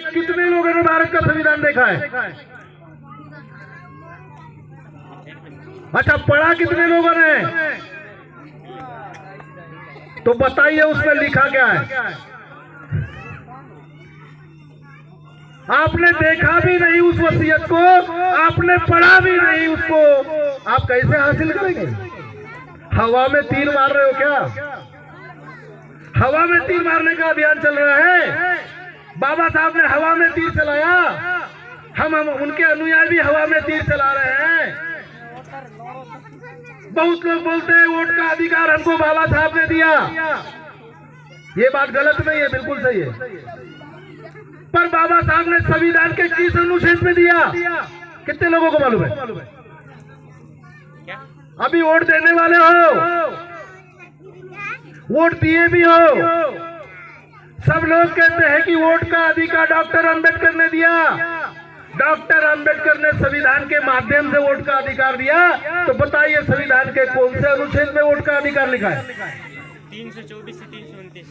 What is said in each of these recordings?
में कितने लोगों ने भारत का संविधान देखा है? अच्छा, पढ़ा कितने लोगों ने? तो बताइए उसमें लिखा क्या है? आपने देखा भी नहीं उस वसीयत को, आपने पढ़ा भी नहीं उसको, आप कैसे हासिल करेंगे? हवा में तीर मार रहे हो क्या? हवा में तीर मारने का अभियान चल रहा है। बाबा साहब ने हवा में तीर चलाया, हम उनके अनुयायी भी हवा में तीर चला रहे हैं। बहुत लोग बोलते हैं वोट का अधिकार हमको बाबा साहब ने दिया। ये बात गलत नहीं है, बिल्कुल सही है। पर बाबा साहब ने संविधान के किस अनुच्छेद में दिया? कितने लोगों को मालूम है? अभी वोट देने वाले हो, वोट दिए भी हो, सब लोग कहते हैं कि वोट का अधिकार डॉक्टर अंबेडकर ने दिया। डॉक्टर अंबेडकर ने संविधान के माध्यम से वोट का अधिकार दिया। तो बताइए संविधान के कौन से अनुच्छेद में वोट का अधिकार लिखा है? 324 से 329।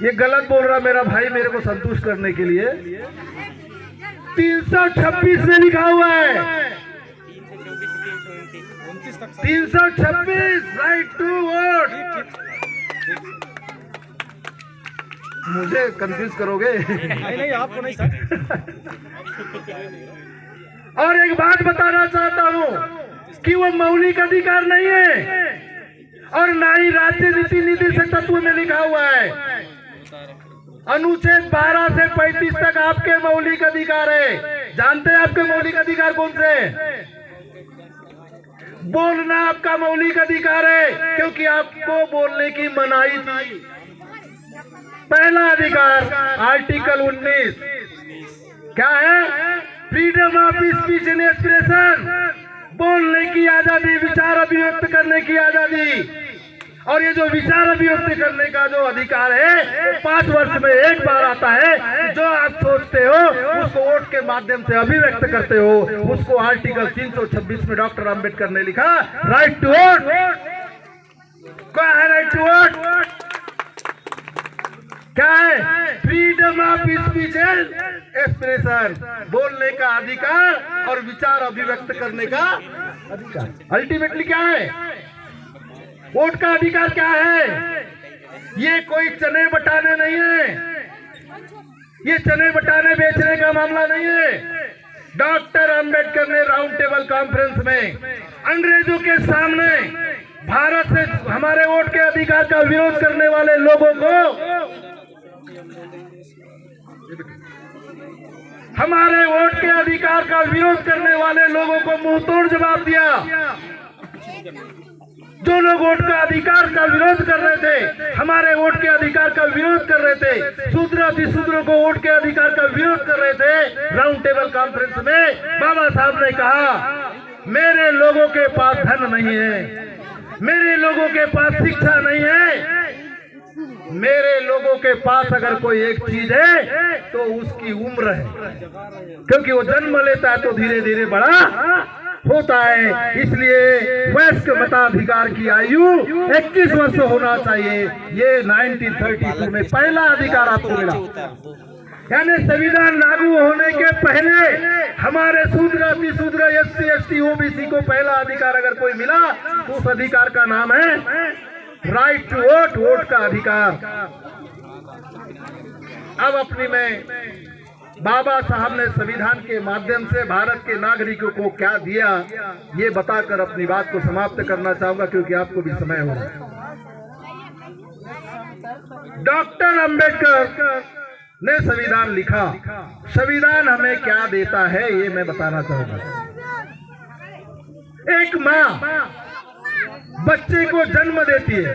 ये गलत बोल रहा मेरा भाई, मेरे को संतुष्ट करने के लिए। 326 में लिखा हुआ है, 326 राइट टू वोट। मुझे कंफ्यूज करोगे? नहीं आपको नहीं सर। और एक बात बताना चाहता हूं कि वो मौलिक अधिकार नहीं है और ना ही राज्य नीति निधि से तत्व में लिखा हुआ है। अनुच्छेद 12 से 35 तक आपके मौलिक अधिकार है। जानते हैं आपके मौलिक अधिकार कौन से? बोलना आपका मौलिक अधिकार है, क्योंकि आपको बोलने की मनाही थी। पहला अधिकार आर्टिकल 19 क्या है? Freedom of speech and expression, बोलने की आजादी, विचार अभिव्यक्त करने की आजादी। और ये जो विचार अभिव्यक्त करने का जो अधिकार है वो 5 वर्ष में एक बार आता है। जो आप सोचते हो उसको वोट के माध्यम से अभिव्यक्त करते हो। उसको आर्टिकल 326 में डॉक्टर अंबेडकर ने लिखा, राइट टू वोट। क्या है राइट टू वोट? क्या है? Freedom of speech and expression, बोलने का अधिकार और विचार अभिव्यक्त करने का अधिकार। अल्टीमेटली क्या है? वोट का अधिकार क्या है? ये कोई चने बटाने नहीं है, ये चने बटाने बेचने का मामला नहीं है। डॉक्टर अंबेडकर ने राउंड टेबल कॉन्फ्रेंस में अंग्रेजों के सामने भारत से हमारे वोट के अधिकार का विरोध करने वाले लोगों को, हमारे वोट के अधिकार का विरोध करने वाले लोगों को मुंहतोड़ जवाब दिया। जो लोग वोट का अधिकार का विरोध कर रहे थे, हमारे वोट के अधिकार का विरोध कर रहे थे, शूद्र अतिशूद्रों को वोट के अधिकार का विरोध कर रहे थे, राउंड टेबल कॉन्फ्रेंस में बाबा साहब ने कहा, मेरे लोगों के पास धन नहीं है, मेरे लोगों के पास शिक्षा नहीं है, मेरे लोगों के पास अगर कोई एक चीज है तो उसकी उम्र है। क्योंकि वो जन्म लेता है तो धीरे धीरे बड़ा होता है। इसलिए वयस्क मताधिकार की आयु 21 वर्ष होना चाहिए। ये 1932 में पहला अधिकार आपको मिला। यानी संविधान लागू होने के पहले हमारे शूद्र अतिशूद्र SC ST OBC को पहला अधिकार अगर कोई मिला तो उस अधिकार का नाम है राइट टू वोट, वोट का अधिकार। अब अपनी में बाबा साहब ने संविधान के माध्यम से भारत के नागरिकों को क्या दिया, ये बताकर अपनी बात को समाप्त करना चाहूंगा, क्योंकि आपको भी समय हो रहा है। डॉक्टर अंबेडकर ने संविधान लिखा। संविधान हमें क्या देता है ये मैं बताना चाहूंगा। एक माँ बच्चे को जन्म देती है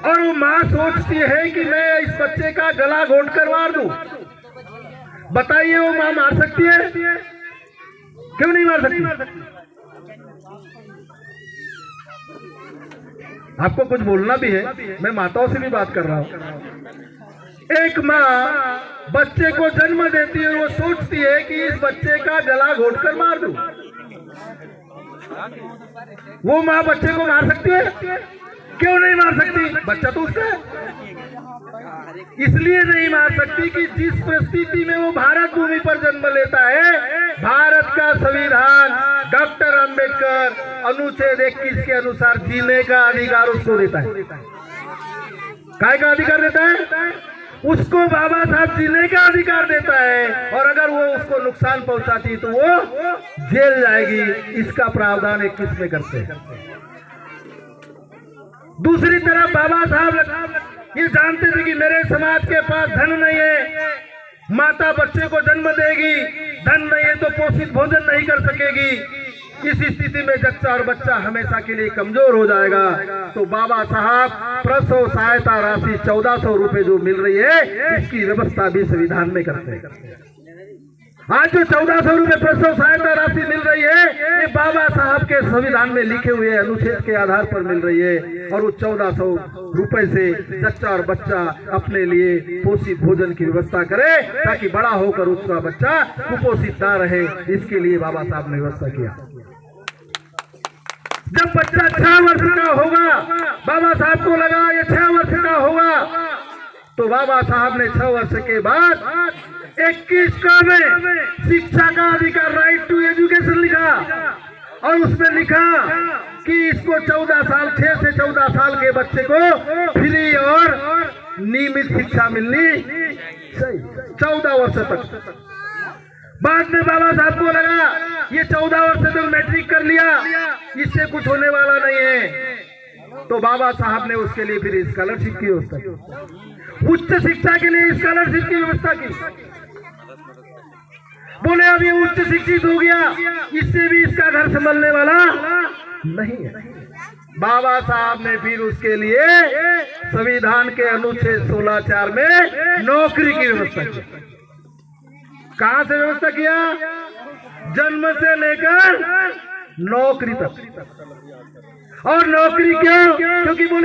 और वो माँ सोचती है कि मैं इस बच्चे का गला घोंट कर मार दूं। बताइए वो माँ मार सकती है? क्यों नहीं मार सकती? आपको कुछ बोलना भी है, मैं माताओं से भी बात कर रहा हूं। एक माँ बच्चे को जन्म देती है, वो सोचती है कि इस बच्चे का गला घोंट कर मार दूं। वो माँ बच्चे को मार सकती है? क्यों नहीं मार सकती? बच्चा तो उसका है। इसलिए नहीं मार सकती कि जिस परिस्थिति में वो भारत भूमि पर जन्म लेता है, भारत का संविधान डॉक्टर अंबेडकर अनुच्छेद 21 के अनुसार जीने का अधिकार उसको देता है। काय का अधिकार देता है? उसको बाबा साहब जीने का अधिकार देता है, और अगर वो उसको नुकसान पहुंचाती तो वो जेल जाएगी। इसका प्रावधान 21 में करते हैं। दूसरी तरफ बाबा साहब ये जानते थे कि मेरे समाज के पास धन नहीं है, माता बच्चे को जन्म देगी, धन नहीं है तो पोषित भोजन नहीं कर सकेगी। इस स्थिति में जच्चा और बच्चा हमेशा के लिए कमजोर हो जाएगा। तो बाबा साहब प्रसव सहायता राशि 1400 रुपए जो मिल रही है, इसकी व्यवस्था भी संविधान में करते हैं। आज जो 1400 रुपए प्रसव सहायता राशि मिल रही है, ये बाबा साहब के संविधान में लिखे हुए अनुच्छेद के आधार पर मिल रही है, और वो 1400 रुपए से जच्चा और बच्चा अपने लिए पोषित भोजन की व्यवस्था करे, ताकि बड़ा होकर उसका बच्चा कुपोषित ना रहे। इसके लिए बाबा साहब ने व्यवस्था किया। जब बच्चा 6 वर्ष का होगा, बाबा साहब को लगा ये 6 वर्ष का होगा, तो बाबा साहब ने 6 वर्ष के बाद 21 का में शिक्षा का अधिकार, राइट टू एजुकेशन लिखा, और उसमें लिखा कि इसको 14 साल 6 से 14 साल के बच्चे को फ्री और नियमित शिक्षा मिलनी चाहिए 14 वर्ष तक। बाद में बाबा साहब को लगा ये 14 वर्ष तक मैट्रिक कर लिया, इससे कुछ होने वाला नहीं है, तो बाबा साहब ने उसके लिए फिर स्कॉलरशिप की व्यवस्था की, उच्च शिक्षा के लिए स्कॉलरशिप की व्यवस्था की। बोले अब ये उच्च शिक्षित हो गया, इससे भी इसका घर संभलने वाला नहीं है। बाबा साहब ने फिर उसके लिए संविधान के अनुच्छेद 16(4) में नौकरी की व्यवस्था की। कहां से व्यवस्था किया? जन्म से लेकर नौकरी तक। और नौकरी क्यों? क्योंकि बोले